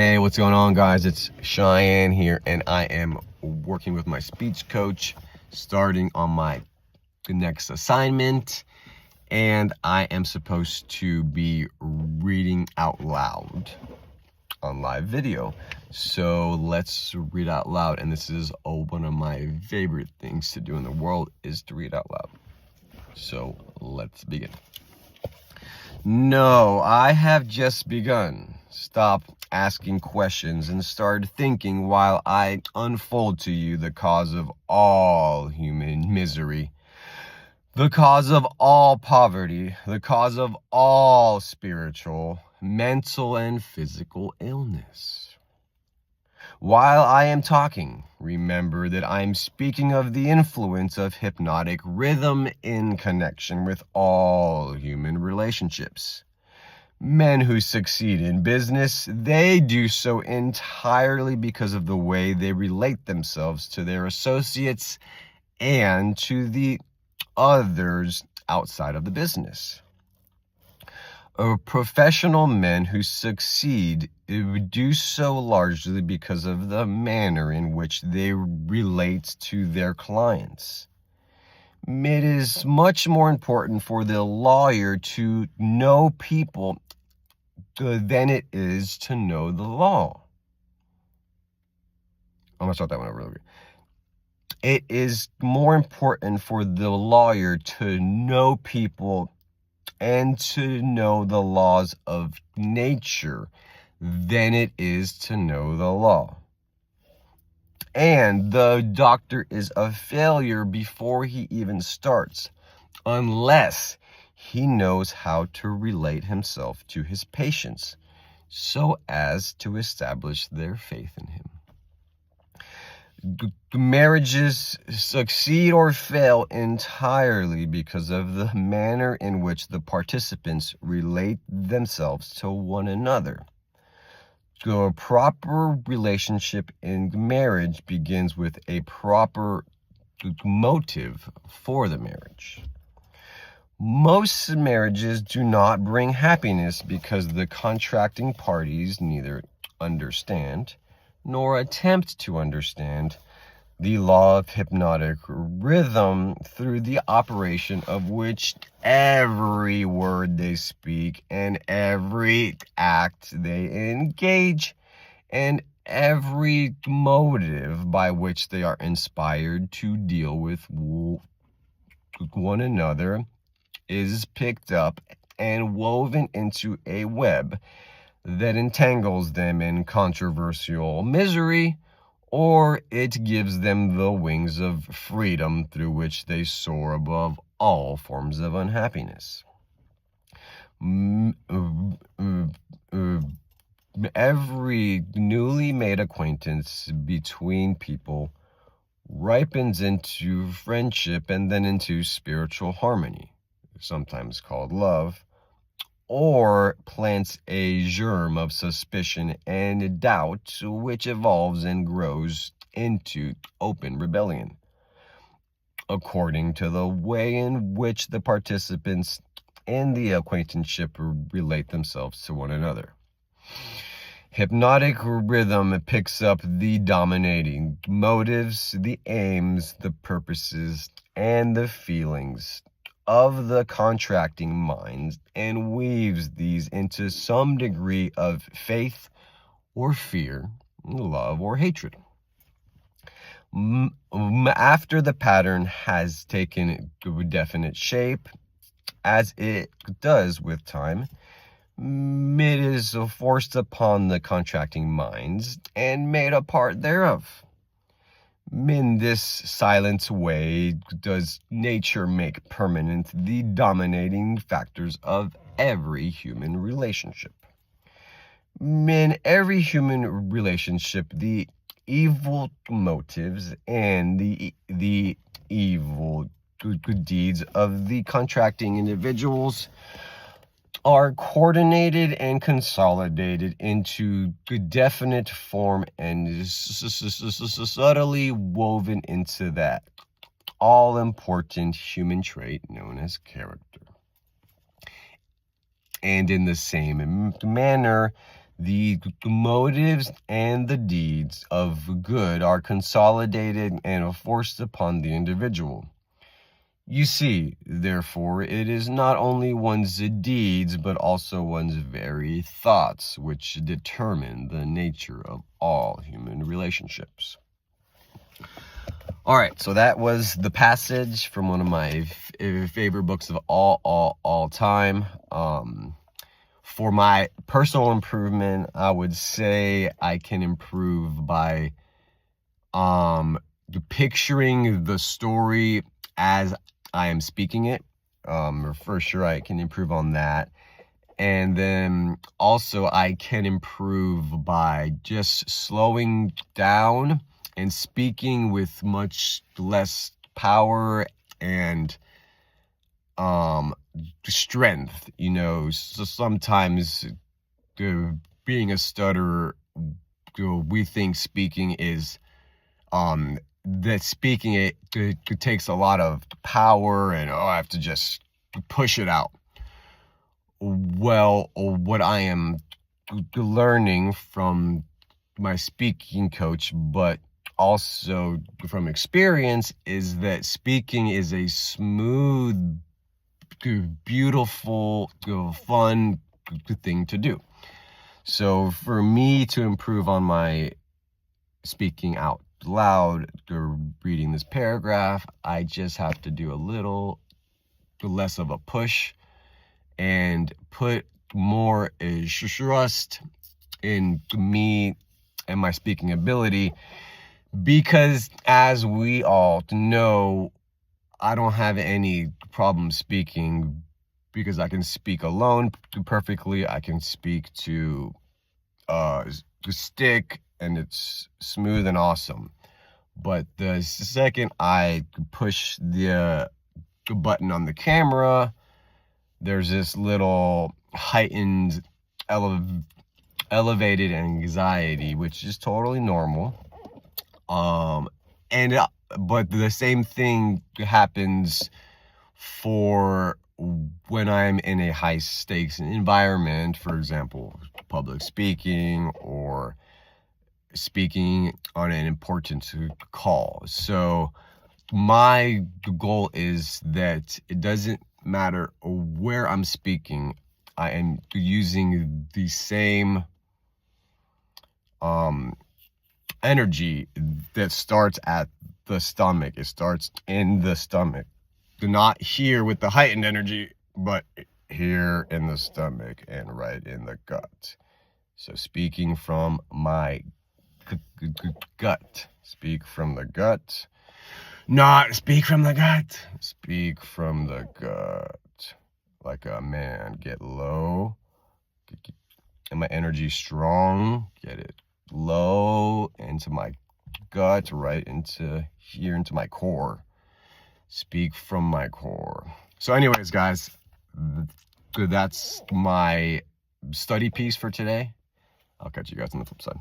Hey, what's going on, guys? It's Cheyenne here, and I am working with my speech coach, starting on my next assignment, and I am supposed to be reading out loud on live video. So let's read out loud, and this is one of my favorite things to do in the world is to read out loud. So let's begin. No, I have just begun. Stop asking questions and start thinking while I unfold to you the cause of all human misery, the cause of all poverty, the cause of all spiritual, mental, and physical illness. While I am talking, remember that I'm speaking of the influence of hypnotic rhythm in connection with all human relationships. Men who succeed in business, they do so entirely because of the way they relate themselves to their associates and to the others outside of the business. Professional men who succeed do so largely because of the manner in which they relate to their clients. It is much more important for the lawyer to know people than it is to know the law. I'm going to start that one over really. It is more important for the lawyer to know people and to know the laws of nature than it is to know the law. And the doctor is a failure before he even starts, unless he knows how to relate himself to his patients so as to establish their faith in him. Marriages succeed or fail entirely because of the manner in which the participants relate themselves to one another. A proper relationship in marriage begins with a proper motive for the marriage. Most marriages do not bring happiness because the contracting parties neither understand nor attempt to understand the law of hypnotic rhythm, through the operation of which every word they speak and every act they engage and every motive by which they are inspired to deal with one another is picked up and woven into a web that entangles them in controversial misery, or it gives them the wings of freedom through which they soar above all forms of unhappiness. Every newly made acquaintance between people ripens into friendship and then into spiritual harmony, sometimes called love, or plants a germ of suspicion and doubt, which evolves and grows into open rebellion, according to the way in which the participants in the acquaintanceship relate themselves to one another. Hypnotic rhythm picks up the dominating motives, the aims, the purposes, and the feelings of the contracting minds and weaves these into some degree of faith or fear, love or hatred. After the pattern has taken definite shape, as it does with time, it is forced upon the contracting minds and made a part thereof. In this silent way does nature make permanent the dominating factors of every human relationship. In every human relationship, the evil motives and the evil deeds of the contracting individuals are coordinated and consolidated into a definite form and subtly woven into that all-important human trait known as character. And in the same manner, the motives and the deeds of good are consolidated and forced upon the individual. You see, therefore, it is not only one's deeds, but also one's very thoughts which determine the nature of all human relationships. All right, so that was the passage from one of my favorite books of all time. For my personal improvement, I would say I can improve by picturing the story as I am speaking it. For sure, I can improve on that. And then also I can improve by just slowing down and speaking with much less power and strength. So sometimes being a stutterer, we think speaking is that speaking it takes a lot of power and I have to just push it out. Well, what I am learning from my speaking coach, but also from experience, is that speaking is a smooth, beautiful, fun thing to do. So for me to improve on my speaking out loud or reading this paragraph, I just have to do a little less of a push and put more trust in me and my speaking ability, because as we all know, I don't have any problem speaking because I can speak alone perfectly. I can speak to the stick and it's smooth and awesome. But the second I push the button on the camera, there's this little heightened elevated anxiety, which is totally normal. But the same thing happens for when I'm in a high stakes environment, for example, public speaking or speaking on an important call. So my goal is that it doesn't matter where I'm speaking, I am using the same energy that starts at the stomach. It starts in the stomach. Not here with the heightened energy, but here in the stomach and right in the gut. So speaking from my gut. Speak from the gut. Not speak from the gut. Speak from the gut. Like a man. Get low. And my energy strong. Get it low into my gut, right into here, into my core. Speak from my core. So anyways, guys, that's my study piece for today. I'll catch you guys on the flip side.